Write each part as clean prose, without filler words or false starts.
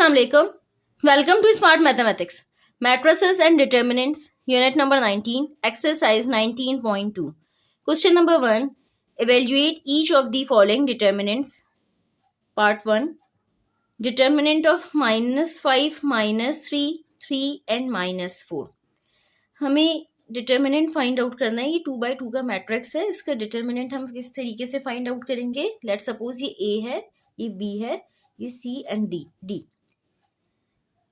Assalamualaikum. Welcome to Smart Mathematics. Matrices and Determinants, Unit number 19, Exercise 19.2. Question number 1. Evaluate each of the following determinants. Part 1. Determinant of -5, -3, 3 and -4. हमें determinant find out करना है. ये 2x2 का matrix है. इसका determinant हम किस तरीके से फाइंड आउट करेंगे. लेट सपोज ये ए है, ये बी है, ये C and D.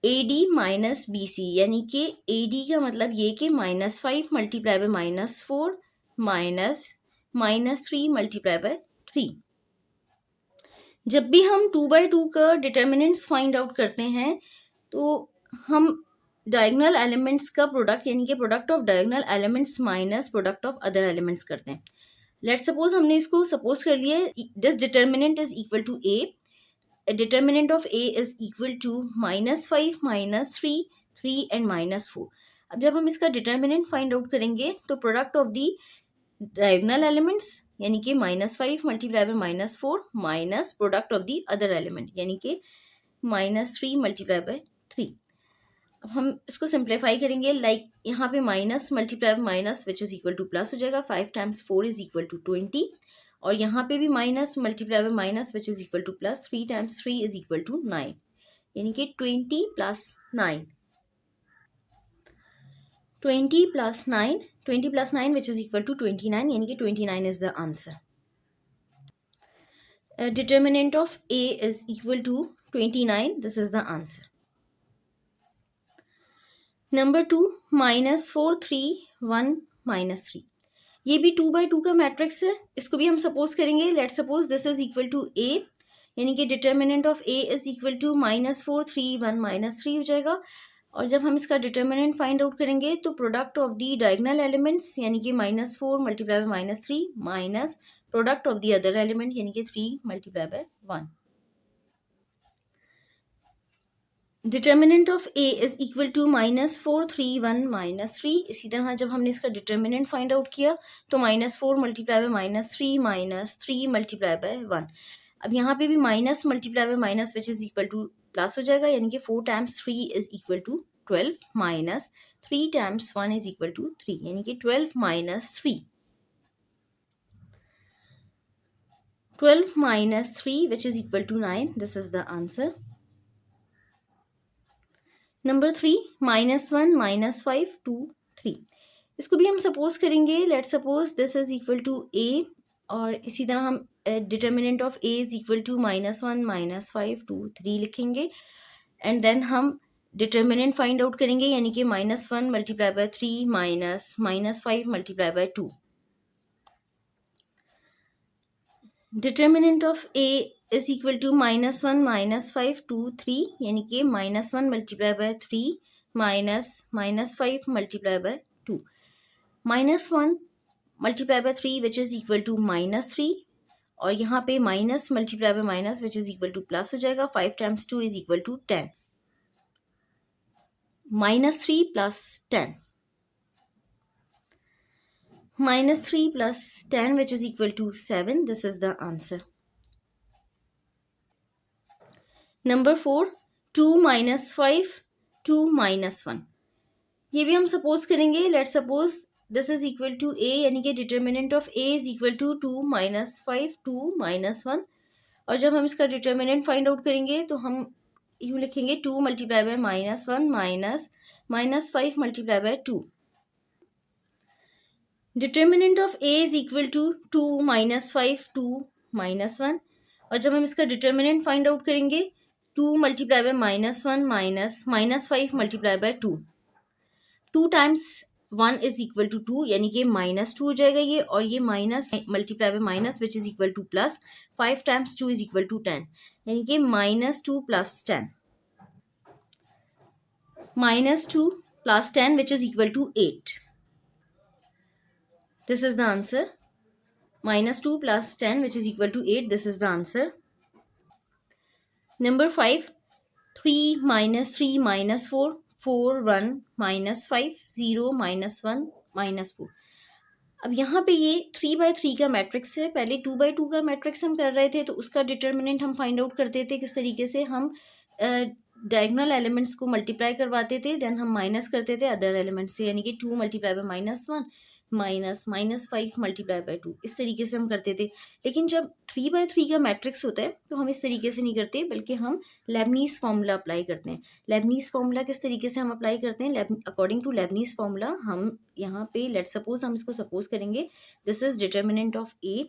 A D minus B C, यानी कि ए डी का मतलब ये कि -5 मल्टीप्लाई बाय -4 -3 मल्टीप्लाई बाय 3. जब भी हम 2x2 का डिटर्मिनेंट्स फाइंड आउट करते हैं तो हम डायगोनल एलिमेंट्स का प्रोडक्ट यानी कि product of diagonal elements minus product of other elements करते हैं. लेट सपोज हमने इसको सपोज कर लिया है this determinant is equal to A. Determinant of A is equal to -5, -3, 3 and -4. अब जब हम इसका डिटर्मिनेंट फाइंड आउट करेंगे तो product of the diagonal elements यानी कि -5 multiply by -4 minus product of the other element यानी कि -3 मल्टीप्लाई बाय 3. अब हम इसको सिंप्लीफाई करेंगे. लाइक यहाँ पे minus multiply by minus which is equal to plus हो जाएगा. 5 टाइम्स 4 इज इक्वल टू 20. और यहाँ पे भी minus multiply by minus which is equal to plus. 3 times 3 is equal to 9 यानी कि 20 plus 9 which is equal to 29 यानी कि 29 is the answer. Determinant of A is equal to 29. This is the answer. Number 2 -4 3 1 -3. ये भी 2x2 का matrix है. इसको भी हम सपोज करेंगे. Let suppose this is equal to A यानी कि determinant of A is equal to -4 3 1 -3 हो जाएगा. और जब हम इसका डिटर्मिनेंट फाइंड आउट करेंगे तो product of the diagonal elements यानी कि -4 multiply by -3 minus product of the other element यानी कि 3 multiply by 1. Determinant of A is equal to -4 3 1 -3. इसी तरह जब हमने इसका डिटर्मिनेंट फाइंड आउट किया तो -4 मल्टीप्लाई बाय -3 -3 मल्टीप्लाई बाय 1. अब यहाँ पे भी minus multiply by minus which is equal to plus हो जाएगा यानी कि 4 times 3 is equal to 12 minus 3 times 1 is equal to 3 यानी कि 12 minus 3 which is equal to 9. This is the answer. Number 3 -1 -5 2 3. इसको भी हम सपोज करेंगे. Let suppose this is equal to A और इसी तरह हम determinant of A is equal to -1 -5 2 3 लिखेंगे. एंड देन हम डिटर्मिनेंट फाइंड आउट करेंगे यानी कि -1 multiply by 3 minus -5 multiply by 2. Determinant of A is equal to -1 -5 2 3 यानी कि -1 multiply by 3 minus -5 multiply by 2. -1 multiply by 3 which is equal to -3 और यहाँ पे minus multiply by minus which is equal to plus हो जाएगा. 5 times 2 is equal to 10. -3 plus 10 -3 plus 10 which is equal to 7. This is the answer. Number 4 2 minus 5 2 minus 1. ये भी हम suppose करेंगे. Let suppose this is equal to A यानी कि determinant of A is equal to 2 minus 5 2 minus 1. और जब हम इसका डिटर्मिनेंट फाइंड आउट करेंगे तो हम यूँ लिखेंगे 2 multiply by -1 minus -5 multiply by 2. Determinant of A is equal to 2 -5 2 -1. और जब हम इसका डिटर्मिनेंट फाइंड आउट करेंगे 2 multiply by -1 minus -5 multiply by 2. 2 times 1 is equal to 2 यानी कि -2 हो जाएगा ये. और ये minus multiply by minus which is equal to plus. 5 times 2 is equal to 10 यानी कि -2 plus 10 -2 plus 10 which is equal to 8. This is the answer. -2 plus 10 which is equal to 8. This is the answer. Number 5 3 minus 3 minus 4 4 1 minus 5 0 minus 1 minus 4. अब यहाँ पे ये 3x3 का matrix है. पहले 2x2 का मैट्रिक्स हम कर रहे थे तो उसका डिटर्मिनेंट हम फाइंड आउट करते थे किस तरीके से. हम डायगोनल एलिमेंट्स को मल्टीप्लाई करवाते थे, देन हम माइनस करते थे अदर एलिमेंट्स से, यानी कि 2 multiply by -1 minus -5 multiply by 2, इस तरीके से हम करते थे। लेकिन जब 3/3 का मैट्रिक्स होता है तो हम इस तरीके से नहीं करते, बल्कि हम लेबनीज़ फार्मूला अप्लाई करते हैं। लेबनीज़ फार्मूला किस तरीके से हम अप्लाई करते हैं? अकॉर्डिंग टू लेबनीज़ फार्मूला हम यहाँ पे लेट सपोज हम इसको सपोज करेंगे दिस इज डिटर्मिनेंट ऑफ ए।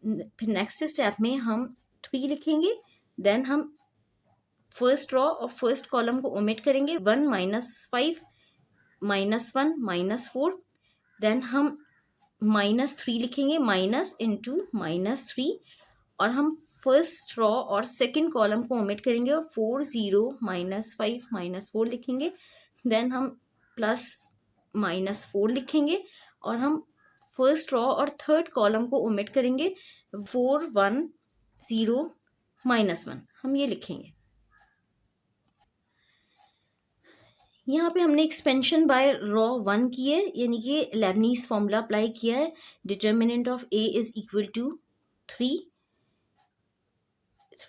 फिर नेक्स्ट स्टेप में हम 3 लिखेंगे, देन हम फर्स्ट रो और फर्स्ट कॉलम को ओमिट करेंगे, 1 -5 -1 -4, देन हम -3 लिखेंगे, माइनस इंटू -3, और हम फर्स्ट रो और सेकंड कॉलम को ओमिट करेंगे और 4 0 -5 -4 लिखेंगे, देन हम प्लस -4 लिखेंगे और हम फर्स्ट रो और थर्ड कॉलम को ओमिट करेंगे, 4 1 0 -1 हम ये लिखेंगे। यहाँ पे हमने एक्सपेंशन बाय रॉ 1 की है, यानी कि लेबनीज फॉर्मूला अप्लाई किया है। Determinant of A is equal to 3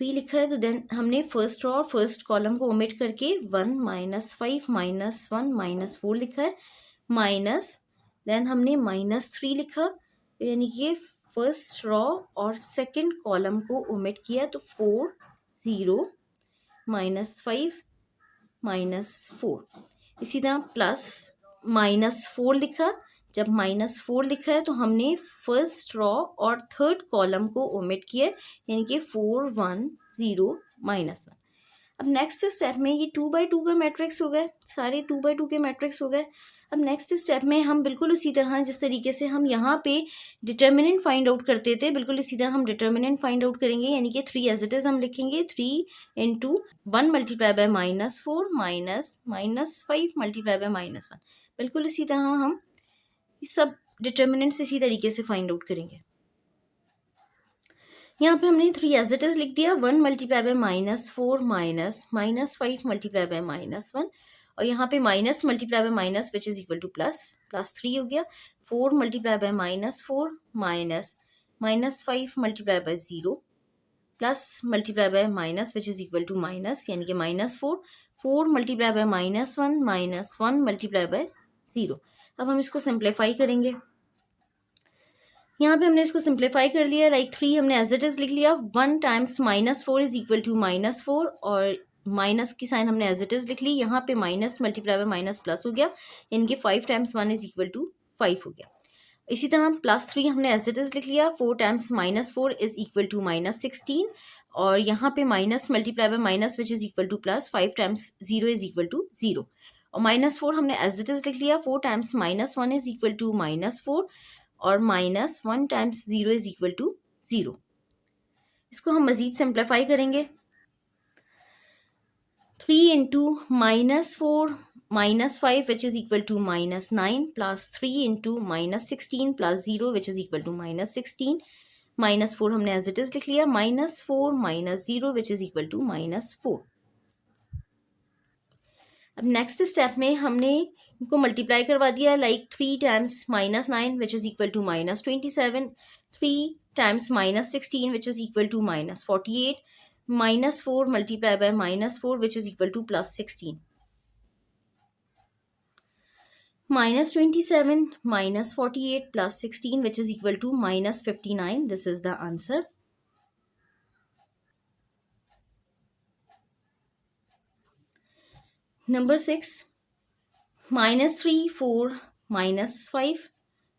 लिखा है, तो देन हमने फर्स्ट रॉ और फर्स्ट कॉलम को ओमिट करके 1 -5 -1 -4 लिखा है, माइनस देन हमने -3 लिखा, यानी कि फर्स्ट रॉ और सेकंड कॉलम को ओमिट किया, तो 4 0 -5 -4। इसी तरह प्लस -4 लिखा, जब -4 लिखा है तो हमने फर्स्ट रॉ और थर्ड कॉलम को ओमिट किया, यानी कि 4 1 0 -1। अब नेक्स्ट स्टेप में ये 2/2 का मैट्रिक्स हो गए, सारे 2/2 के मैट्रिक्स हो गए। अब नेक्स्ट स्टेप में हम बिल्कुल उसी तरह जिस तरीके से हम यहाँ पे डिटर्मिनेंट फाइंड आउट करते थे, बिल्कुल इसी तरह हम डिटर्मिनेंट फाइंड आउट करेंगे, यानी कि 3 एज इट इज हम लिखेंगे, 3 into 1 multiply by -4 minus -5 multiply by -1। बिल्कुल इसी तरह हम सब डिटर्मिनेंट्स इसी तरीके से फाइंड आउट करेंगे। यहाँ पे हमने 3 एज इट इज लिख दिया, 1 multiply by -4 minus -5 multiply by -1, और यहाँ पे minus multiply by minus which is equal to plus, +3 हो गया, 4 multiply by -4 minus -5 multiply by 0 plus multiply by minus which is equal to minus, यानी कि -4, 4 multiply by -1 minus 1 multiply by 0। अब हम इसको सिंप्लीफाई करेंगे। यहाँ पे हमने इसको सिंप्लीफाई कर लिया, लाइक 3 हमने एज इट इज लिख लिया, 1 टाइम्स -4 इज इक्वल टू -4, और माइनस की साइन हमने एज इट इज लिख ली, यहाँ पे minus multiply by minus plus हो गया, इनके 5 टाइम्स 1 इज इक्वल टू 5 हो गया। इसी तरह +3 हमने एज इट इज लिख लिया, 4 टाइम्स -4 इज इक्वल टू -16, और यहाँ पे minus multiply by minus which is equal to plus, 5 times 0 is equal to 0, और -4 हमने एज इट इज लिख लिया, 4 टाइम्स -1 इज इक्वल टू -4, और -1 टाइम्स 0 इज इक्वल टू 0। इसको हम मजीद सिंप्लीफाई करेंगे, 3 into -4 -5 which is equal to -9 plus 3 into -16 plus 0 which is equal to -16, -4 हमने as it is लिख लिया, -4 -0 विच इज इक्वल टू -4। अब नेक्स्ट स्टेप में हमने इनको मल्टीप्लाई करवा दिया, like 3 times -9 which is equal to -27, 3 times -16 which is equal to -48, -4 multiply by -4 which is equal to +16, -27 -48 +16 which is equal to -59। This is the answer. Number 6, -3 4 -5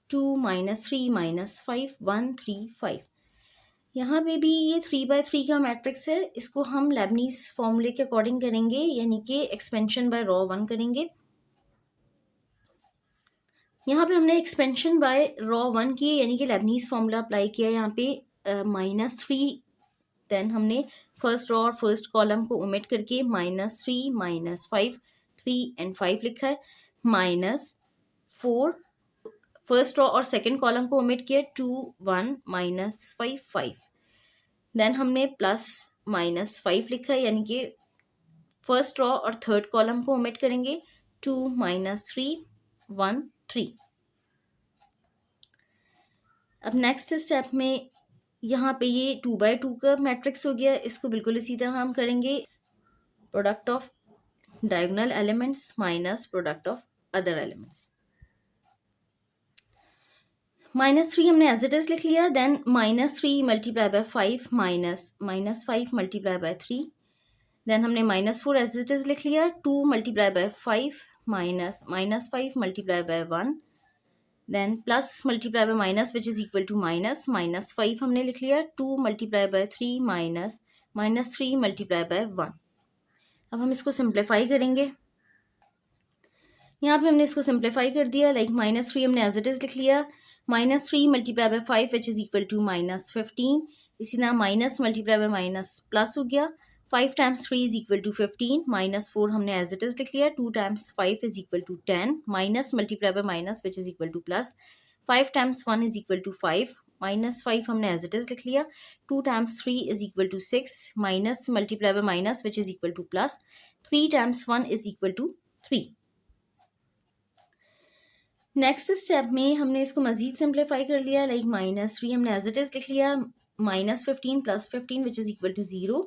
2 -3 -5 1 3 5। यहाँ पे भी ये 3/3 का मैट्रिक्स है, इसको हम लेबनीज फॉर्मूले के अकॉर्डिंग करेंगे, यानी कि एक्सपेंशन बाय रॉ 1 करेंगे। यहाँ पे हमने एक्सपेंशन बाय रॉ 1 की, यानी कि लेबनीज फॉर्मूला अप्लाई किया। यहाँ पे -3, देन हमने फर्स्ट रॉ और फर्स्ट कॉलम को ओमिट करके -3 -5 3 एंड 5 लिखा है, -4 फर्स्ट रॉ और सेकंड कॉलम को ओमिट किया, 2 1 -5 5, देन हमने +-5 लिखा है, यानी कि फर्स्ट रॉ और थर्ड कॉलम को ओमिट करेंगे, 2 -3 1 3। अब नेक्स्ट स्टेप में यहाँ पे ये 2/2 का मैट्रिक्स हो गया, इसको बिल्कुल इसी तरह हम करेंगे, product of diagonal elements minus product of other elements. -3 हमने एज इट इज लिख लिया, then -3 multiply by 5 -5 multiply by 3, then हमने -4 एज इट इज लिख लिया, 2 multiply by 5 -5 multiply by 1, then plus multiply by minus which is equal to minus, -5 हमने लिख लिया, 2 multiply by 3 -3 multiply by 1। अब हम इसको सिंप्लीफाई करेंगे। यहाँ पे हमने इसको सिंप्लीफाई कर दिया, लाइक -3 हमने एज इट इज लिख लिया, -3 multiply by 5 which is equal to -15, इसी तरह minus multiply by minus plus हो गया, 5 टाइम्स 3 इज इक्वल टू 15, -4 हमने एज इट इज लिख लिया, 2 times 5 is equal to 10, minus multiply by minus which is equal to plus, 5 times 1 is equal to 5, -5 हमने as it is लिख लिया, 2 times 3 is equal to 6, minus multiply by minus which is equal to plus, 3 times 1 is equal to 3। Next step में हमने इसको मजीद simplify कर लिया, like -3 हमने as it is लिख लिया, -15 plus 15 which is equal to 0,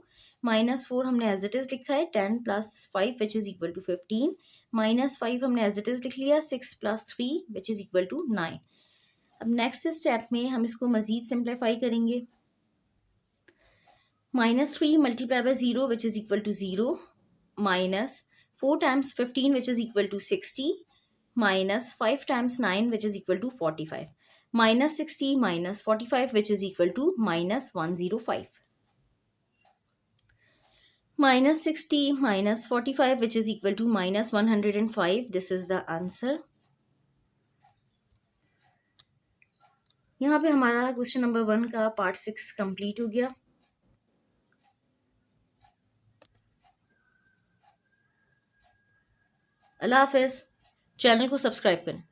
-4 हमने एज इट इज लिखा है, 10 plus 5 which is equal to 15, -5 हमने एज इट इज लिख लिया, 6 plus 3 which is equal to 9। अब नेक्स्ट स्टेप में हम इसको मजीद सिंप्लीफाई करेंगे, -3 multiply by 0 which is equal to 0, -4 times 15 which is equal to 60, -5 times 9 which is equal to 45, -60 minus 45 which is equal to -105, -60 minus 45 which is equal to -105, this is the answer। यहाँ पे हमारा question number 1 का part 6 complete हो गया। अल्लाह हाफिज। Channel को subscribe करें।